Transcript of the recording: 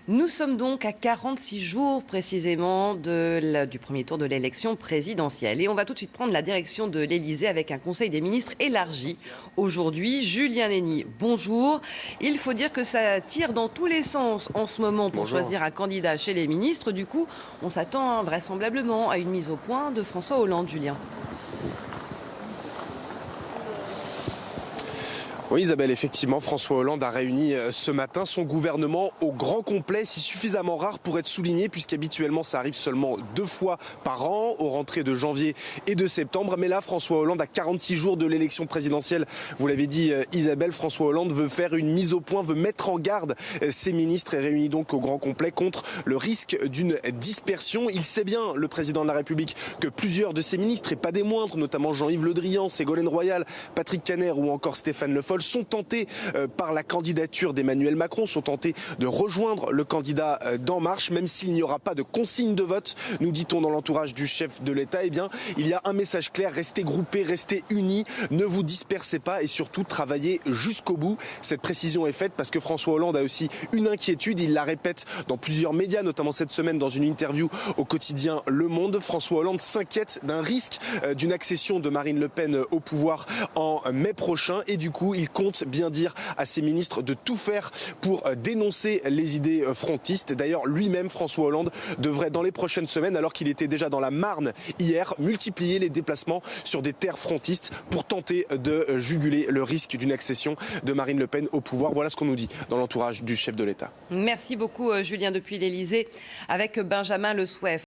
Nous sommes donc à 46 jours précisément du premier tour de l'élection présidentielle. Et on va tout de suite prendre la direction de l'Élysée avec un conseil des ministres élargi. Aujourd'hui, Julien Henny, bonjour. Il faut dire que ça tire dans tous les sens en ce moment pour choisir un candidat chez les ministres. Du coup, on s'attend vraisemblablement à une mise au point de François Hollande, Julien. Oui Isabelle, effectivement, François Hollande a réuni ce matin son gouvernement au grand complet, si suffisamment rare pour être souligné, puisqu'habituellement ça arrive seulement 2 fois par an, aux rentrées de janvier et de septembre. Mais là, François Hollande, à 46 jours de l'élection présidentielle, vous l'avez dit Isabelle, François Hollande veut faire une mise au point, veut mettre en garde ses ministres et réunit donc au grand complet contre le risque d'une dispersion. Il sait bien, le président de la République, que plusieurs de ses ministres, et pas des moindres, notamment Jean-Yves Le Drian, Ségolène Royal, Patrick Kanner ou encore Stéphane Le Foll, sont tentés par la candidature d'Emmanuel Macron, sont tentés de rejoindre le candidat d'En Marche, même s'il n'y aura pas de consigne de vote, nous dit-on dans l'entourage du chef de l'État. Eh bien, il y a un message clair: restez groupés, restez unis, ne vous dispersez pas et surtout travaillez jusqu'au bout. Cette précision est faite parce que François Hollande a aussi une inquiétude, il la répète dans plusieurs médias, notamment cette semaine dans une interview au quotidien Le Monde. François Hollande s'inquiète d'un risque d'une accession de Marine Le Pen au pouvoir en mai prochain et du coup, il compte bien dire à ses ministres de tout faire pour dénoncer les idées frontistes. D'ailleurs, lui-même, François Hollande, devrait dans les prochaines semaines, alors qu'il était déjà dans la Marne hier, multiplier les déplacements sur des terres frontistes pour tenter de juguler le risque d'une accession de Marine Le Pen au pouvoir. Voilà ce qu'on nous dit dans l'entourage du chef de l'État. Merci beaucoup Julien depuis l'Élysée avec Benjamin Le Souef.